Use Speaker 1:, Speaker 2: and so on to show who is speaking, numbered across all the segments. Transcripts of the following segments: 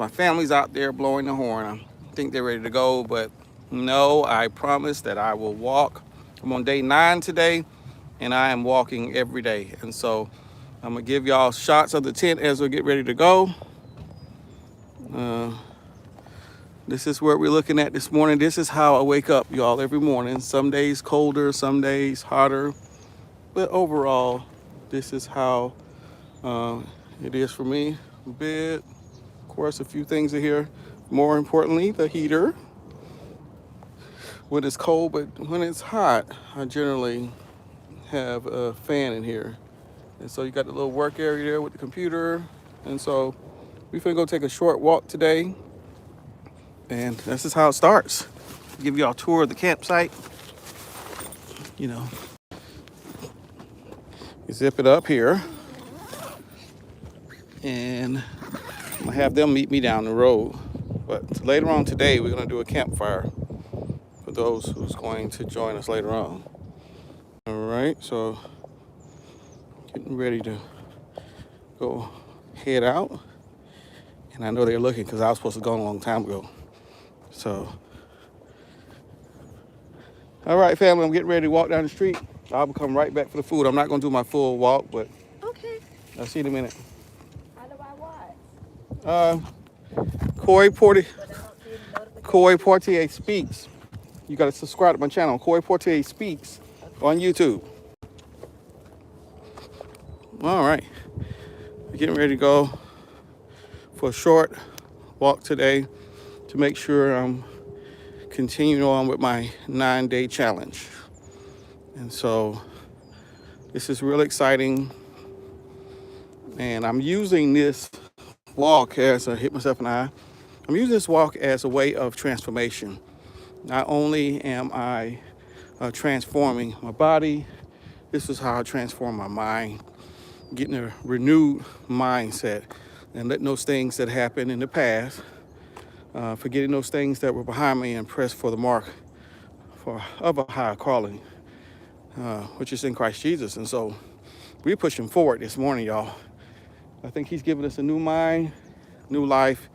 Speaker 1: My family's out there blowing the horn. I think they're ready to go, but no, I promise that I will walk. I'm on day 9 today, and I am walking every day. And so I'm gonna give y'all shots of the tent as we get ready to go. Uh, this is what we're looking at this morning. This is how I wake up, y'all, every morning. Some days colder, some days hotter, but overall, this is how it is for me. Bed, of course, a few things are here. More importantly, the heater when it's cold, but when it's hot, I generally have a fan in here. And so you got the little work area there with the computer. And so we finna go take a short walk today. And this is how it starts. Give y'all a tour of the campsite. You know, you zip it up here. And I'm gonna have them meet me down the road. But later on today, we're gonna do a campfire for those who's going to join us later on. All right, so getting ready to go head out. And I know they're looking because I was supposed to go a long time ago. So, all right, family, I'm getting ready to walk down the street. I'll come right back for the food. I'm not gonna do my full walk, but
Speaker 2: Okay.
Speaker 1: I'll see you in a minute.
Speaker 2: How do I watch?
Speaker 1: Coy Portier Speaks. You gotta subscribe to my channel, Coy Portier Speaks, on YouTube. All right, getting ready to go for a short walk today to make sure I'm continuing on with my 9-day challenge. And so this is really exciting. And I'm using this walk as I hit myself in the eye. I'm using this walk as a way of transformation. Not only am I transforming my body, this is how I transform my mind, getting a renewed mindset and letting those things that happened in the past, forgetting those things that were behind me and press for the mark of a higher calling, which is in Christ Jesus. And so we're pushing forward this morning, y'all. I think he's giving us a new mind, new life,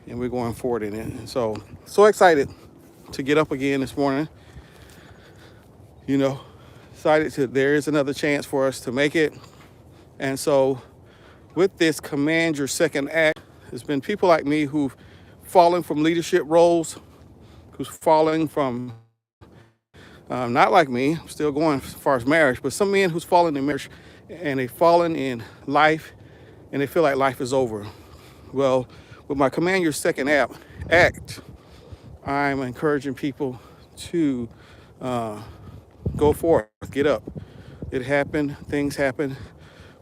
Speaker 1: and we're going forward in it. And so excited to get up again this morning. You know, there is another chance for us to make it. And so with this Command Your Second Act, there's been people like me who've fallen from leadership roles, who's fallen from, not like me, I'm still going as far as marriage, but some men who's fallen in marriage and they've fallen in life and they feel like life is over. Well, with my Command Your Second Act, I'm encouraging people to go forward, get up. It happened, things happen,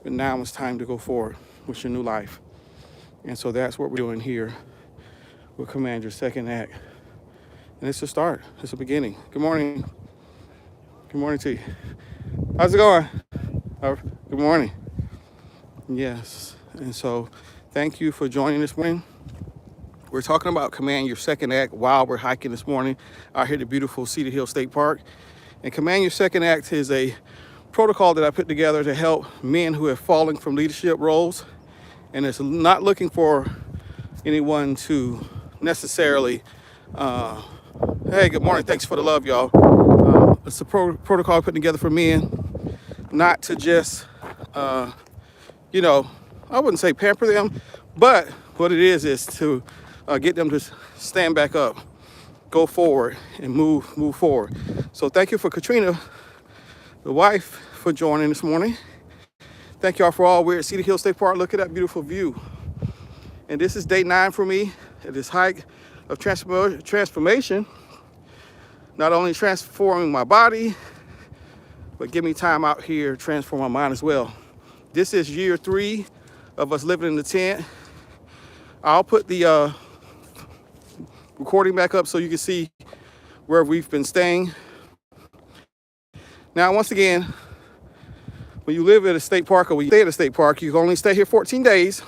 Speaker 1: but now it's time to go forward with your new life. And so that's what we're doing here with Command Your Second Act. And it's a start, it's a beginning. Good morning. Good morning to you. How's it going? Good morning. Yes, and so thank you for joining this morning. We're talking about Command Your Second Act while we're hiking this morning out here at the beautiful Cedar Hill State Park. And Command Your Second Act is a protocol that I put together to help men who have fallen from leadership roles. And it's not looking for anyone to necessarily, hey, good morning, thanks for the love, y'all. It's a protocol put together for men, not to just, you know, I wouldn't say pamper them, but what it is to get them to stand back up, go forward, and move forward. So thank you for Katrina, the wife, for joining this morning. Thank y'all for all. We're at Cedar Hill State Park. Look at that beautiful view. And this is day 9 for me at this hike of transformation. Not only transforming my body, but give me time out here to transform my mind as well. This is year 3 of us living in the tent. I'll put the recording back up so you can see where we've been staying. Now, once again, when you live at a state park or when you stay at a state park, you can only stay here 14 days,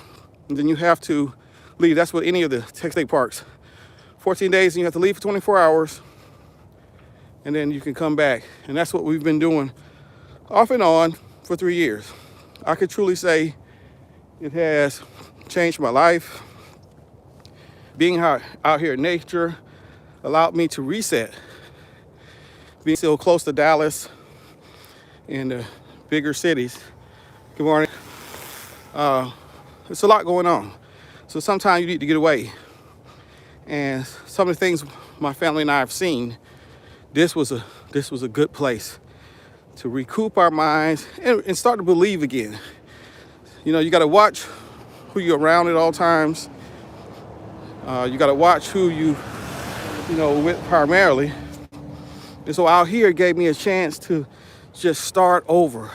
Speaker 1: and then you have to leave. That's what any of the state parks. 14 days, and you have to leave for 24 hours, and then you can come back. And that's what we've been doing off and on for 3 years. I could truly say it has changed my life. being out here in nature allowed me to reset. Being still close to Dallas and the bigger cities. Good morning. There's a lot going on. So sometimes you need to get away. And some of the things my family and I have seen, this was a good place to recoup our minds and start to believe again. You know, you got to watch who you're around at all times. You got to watch who you know, with primarily. And so out here gave me a chance to just start over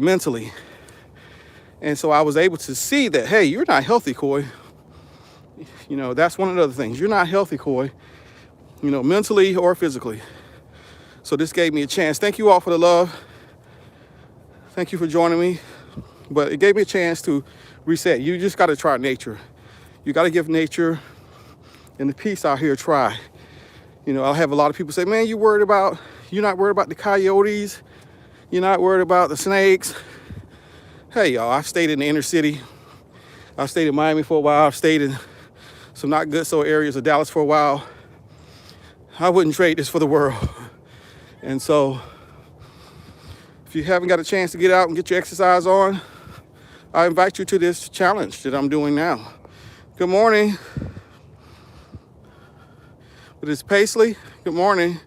Speaker 1: mentally. And so I was able to see that, hey, you're not healthy, Coy. You know, that's one of the other things. You're not healthy, Coy, you know, mentally or physically. So this gave me a chance. Thank you all for the love. Thank you for joining me. But it gave me a chance to reset. You just got to try nature. You got to give nature and the peace out here a try. You know, I'll have a lot of people say, man, you're not worried about the coyotes. You're not worried about the snakes. Hey, y'all, I've stayed in the inner city. I've stayed in Miami for a while. I've stayed in some not good so areas of Dallas for a while. I wouldn't trade this for the world. And so if you haven't got a chance to get out and get your exercise on, I invite you to this challenge that I'm doing now. Good morning. It is Paisley. Good morning.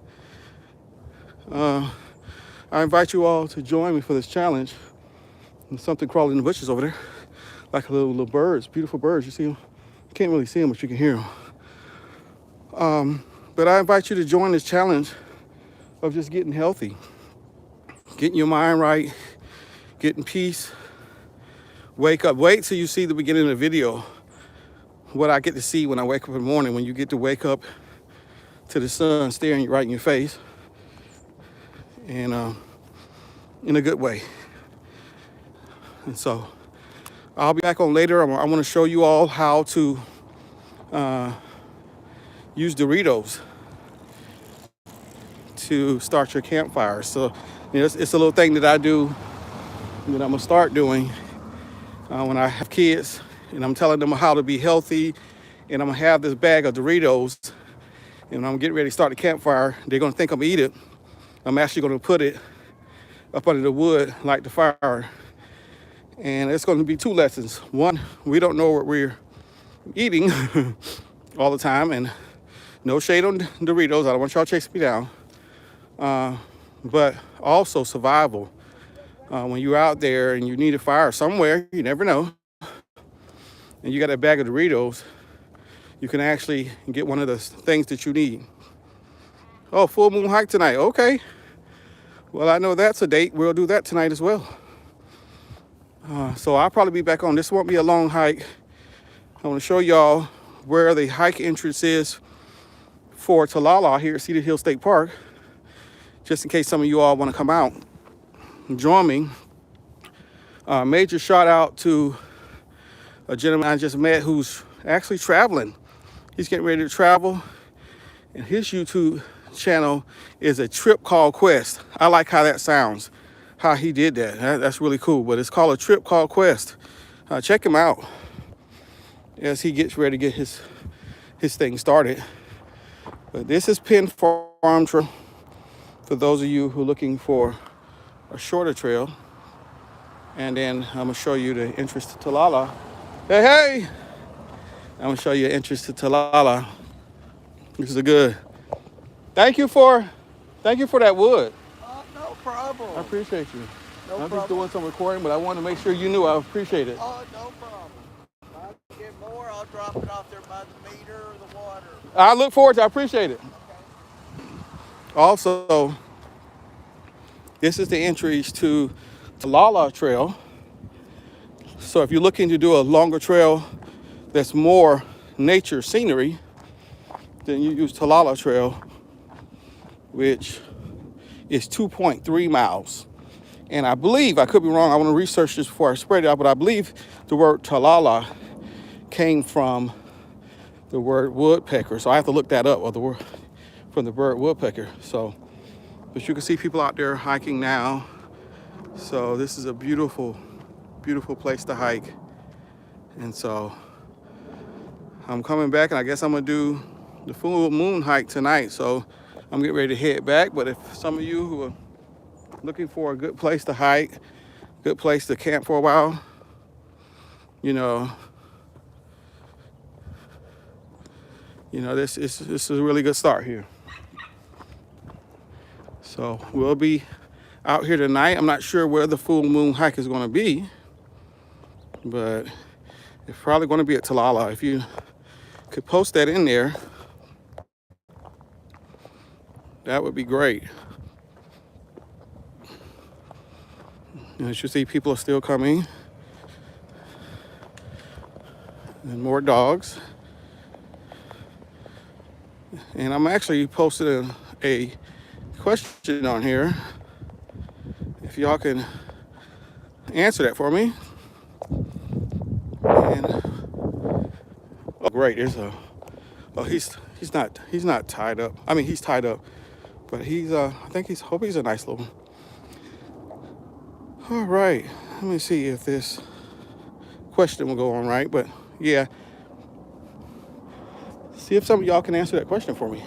Speaker 1: I invite you all to join me for this challenge. There's something crawling in the bushes over there, like little birds, beautiful birds. You see them? You can't really see them, but you can hear them. But I invite you to join this challenge of just getting healthy, getting your mind right, getting peace. Wake up. Wait till you see the beginning of the video. What I get to see when I wake up in the morning, when you get to wake up to the sun staring you right in your face, and in a good way. And so I'll be back on later. I want to show you all how to use Doritos to start your campfire. So you know, it's a little thing that I do that I'm gonna start doing when I have kids, and I'm telling them how to be healthy, and I'm gonna have this bag of Doritos, and I'm getting ready to start the campfire. They're gonna think I'm gonna eat it. I'm actually gonna put it up under the wood, light the fire. And it's gonna be two lessons. One, we don't know what we're eating all the time, and no shade on Doritos. I don't want y'all chasing me down. But also survival. When you're out there and you need a fire somewhere, you never know, and you got a bag of Doritos, you can actually get one of the things that you need. Oh, full moon hike tonight. Okay. Well, I know that's a date. We'll do that tonight as well. So I'll probably be back on. This won't be a long hike. I want to show y'all where the hike entrance is for Talala here at Cedar Hill State Park, just in case some of you all want to come out and join me. Major shout out to a gentleman I just met who's actually traveling. He's getting ready to travel, and his YouTube channel is A Trip Called Quest. I like how that sounds, how he did that. That's really cool. But it's called A Trip Called Quest. Check him out as he gets ready to get his thing started. But this is Penn Farm Trail for those of you who are looking for a shorter trail. And then I'm gonna show you the entrance to Talala. Hey! I'm gonna show you the entrance to Talala. This is a good. Thank you for that wood.
Speaker 2: No problem.
Speaker 1: I appreciate you.
Speaker 2: No
Speaker 1: I'm
Speaker 2: problem.
Speaker 1: just doing some recording, but I wanted to make sure you knew I appreciate it.
Speaker 2: Oh, no problem. If I get more, I'll drop it off there by the meter or the water.
Speaker 1: I look forward to it. I appreciate it.
Speaker 2: Okay.
Speaker 1: Also, this is the entries to Talala Trail. So if you're looking to do a longer trail that's more nature scenery, then you use Talala Trail, which is 2.3 miles. And I believe, I could be wrong, I want to research this before I spread it out, but I believe the word Talala came from the word woodpecker. So I have to look that up, or the word from the bird woodpecker. So, but you can see people out there hiking now. So this is a beautiful, beautiful place to hike. And so I'm coming back, and I guess I'm gonna do the full moon hike tonight. So I'm getting ready to head back. But if some of you who are looking for a good place to hike, good place to camp for a while, you know, this is a really good start here. So we'll be out here tonight. I'm not sure where the full moon hike is going to be, but it's probably going to be at Talala. If you could post that in there, that would be great. And as you see, people are still coming, and more dogs. And I'm actually posting a question on here. If y'all can answer that for me. And oh, great! There's a he's not tied up. I mean, he's tied up, but hope he's a nice little one. All right, let me see if this question will go on right. But yeah, see if some of y'all can answer that question for me.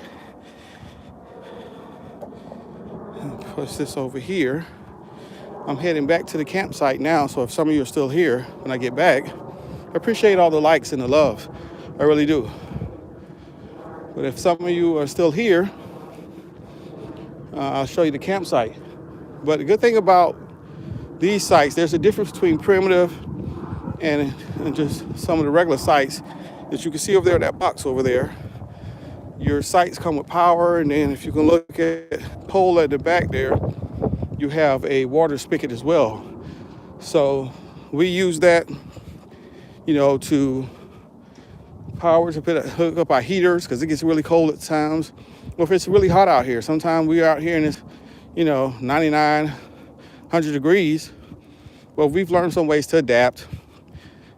Speaker 1: Push this over here. I'm heading back to the campsite now, so if some of you are still here when I get back, I appreciate all the likes and the love. I really do. But if some of you are still here, I'll show you the campsite. But the good thing about these sites, there's a difference between primitive and just some of the regular sites that you can see over there, that box over there. Your sites come with power, and then if you can look at the pole at the back there, you have a water spigot as well. So we use that, to power to hook up our heaters because it gets really cold at times. Or if it's really hot out here, sometimes we're out here and it's, 99, 100 degrees. Well, we've learned some ways to adapt.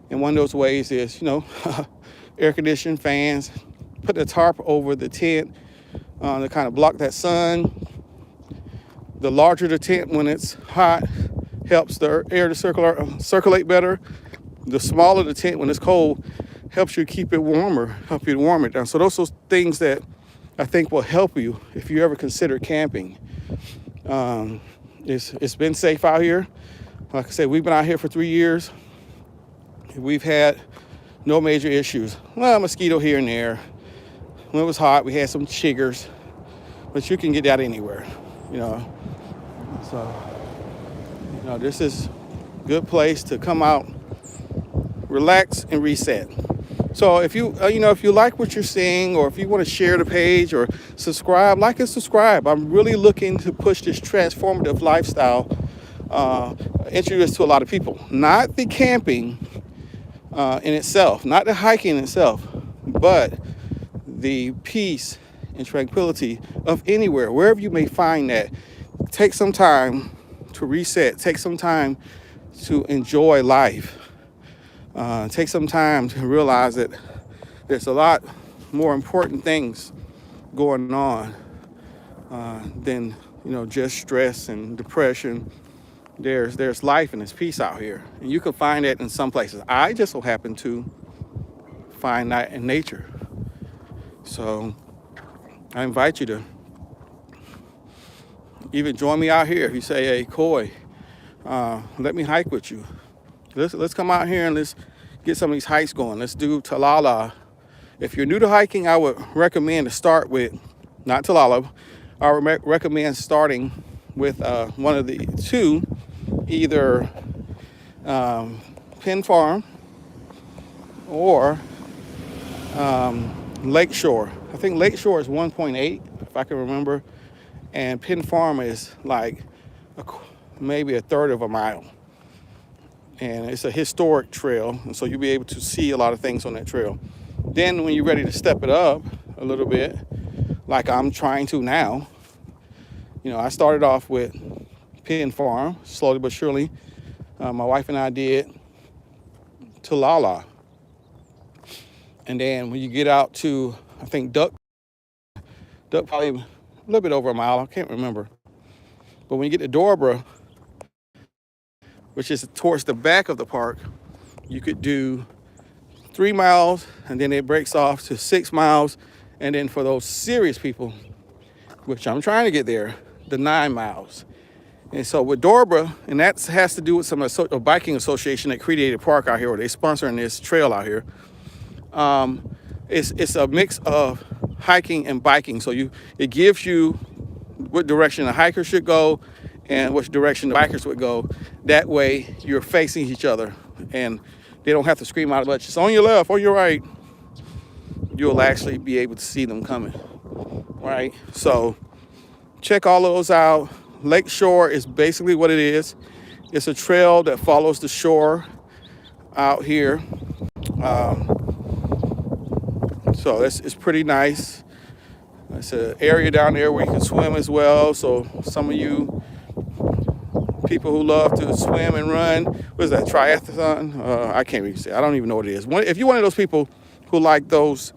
Speaker 1: And one of those ways is, air conditioning, fans, put the tarp over the tent to kind of block that sun. The larger the tent when it's hot helps the air to circulate better. The smaller the tent when it's cold helps you keep it warmer, help you to warm it down. So those are things that I think will help you if you ever consider camping. It's been safe out here. Like I said, we've been out here for 3 years. We've had no major issues. Well, a mosquito here and there. When it was hot, we had some chiggers, but you can get that anywhere, So, this is a good place to come out, relax, and reset. So if you, if you like what you're seeing, or if you want to share the page or subscribe, like and subscribe. I'm really looking to push this transformative lifestyle, introduce to a lot of people. Not the camping in itself, not the hiking in itself, but the peace and tranquility of anywhere, wherever you may find that. Take some time to reset. Take some time to enjoy life. Take some time to realize that there's a lot more important things going on than just stress and depression. There's life and there's peace out here, and you can find that in some places. I just so happen to find that in nature. So I invite you to even join me out here. If you say, "Hey, Coy, let me hike with you. Let's come out here and let's get some of these hikes going. Let's do Talala." If you're new to hiking, I would recommend to start with, not Talala, I would recommend starting with one of the two, either Penn Farm or Lakeshore. I think Lakeshore is 1.8, if I can remember, and Penn Farm is like maybe a third of a mile. And it's a historic trail, and so you'll be able to see a lot of things on that trail. Then when you're ready to step it up a little bit, like I'm trying to now, I started off with Penn Farm, slowly but surely. My wife and I did Talala. And then when you get out to, I think Duck probably a little bit over a mile, I can't remember. But when you get to Dobra, which is towards the back of the park, you could do 3 miles, and then it breaks off to 6 miles. And then for those serious people, which I'm trying to get there, the 9 miles. And so with Dobra, and that has to do with a biking association that created park out here, or they sponsoring this trail out here. It's a mix of hiking and biking. So it gives you what direction a hiker should go and which direction the bikers would go. That way you're facing each other and they don't have to scream out much. It's on your left, on your right. You'll actually be able to see them coming, right? So check all of those out. Lakeshore is basically what it is. It's a trail that follows the shore out here. So it's pretty nice. It's an area down there where you can swim as well. So some of you people who love to swim and run, what is that, triathlon? I can't really say. I don't even know what it is. If you're one of those people who like those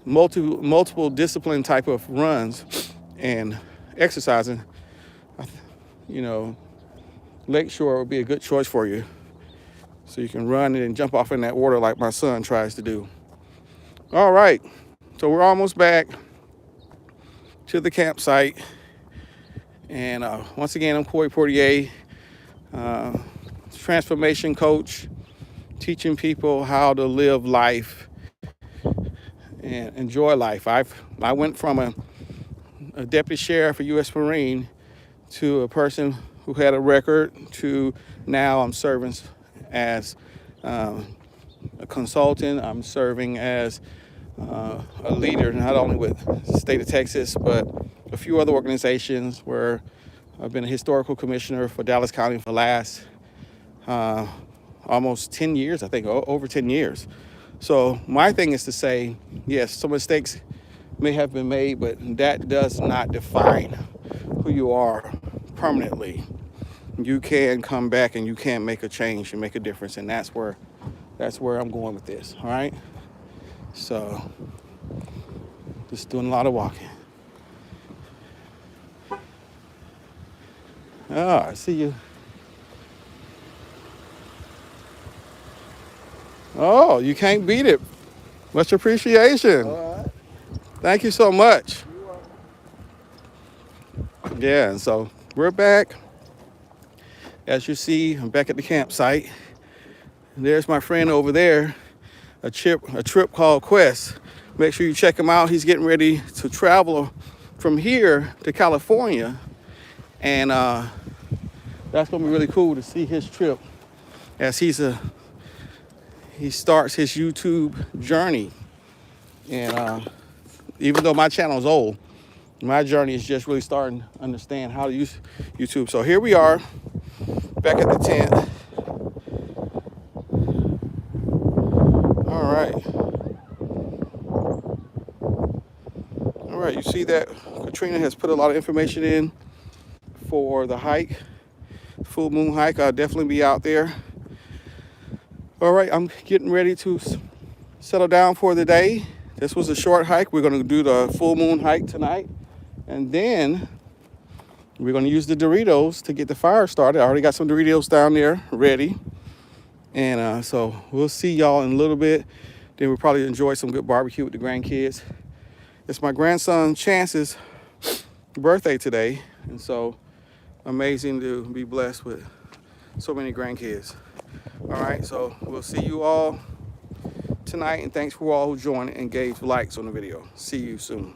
Speaker 1: multiple discipline type of runs and exercising, you know, Lakeshore would be a good choice for you. So you can run and jump off in that water like my son tries to do. All right, so we're almost back to the campsite. And once again, I'm Corey Portier, transformation coach, teaching people how to live life and enjoy life. I went from a deputy sheriff, a U.S. Marine, to a person who had a record, to now I'm serving as a consultant. I'm serving as a leader, not only with the state of Texas, but a few other organizations where I've been a historical commissioner for Dallas County for the last almost 10 years, I think, over 10 years. So my thing is to say, yes, some mistakes may have been made, but that does not define who you are permanently. You can come back and you can make a change and make a difference, and that's where I'm going with this. All right, so just doing a lot of walking. Oh, I see you. Oh, you can't beat it. Much appreciation.
Speaker 2: All right.
Speaker 1: Thank you so much. Yeah, and so we're back. As you see, I'm back at the campsite. And there's my friend over there, a trip called Quest. Make sure you check him out. He's getting ready to travel from here to California. And that's gonna be really cool to see his trip as he starts his YouTube journey. And even though my channel is old, my journey is just really starting to understand how to use YouTube. So here we are, back at the tent. All right, you see that Katrina has put a lot of information in for the hike, full moon hike. I'll definitely be out there. All right, I'm getting ready to settle down for the day. This was a short hike. We're gonna do the full moon hike tonight. And then we're gonna use the Doritos to get the fire started. I already got some Doritos down there ready. And so we'll see y'all in a little bit. Then we'll probably enjoy some good barbecue with the grandkids. It's my grandson Chance's birthday today. And so amazing to be blessed with so many grandkids. All right, so we'll see you all tonight. And thanks for all who joined and gave likes on the video. See you soon.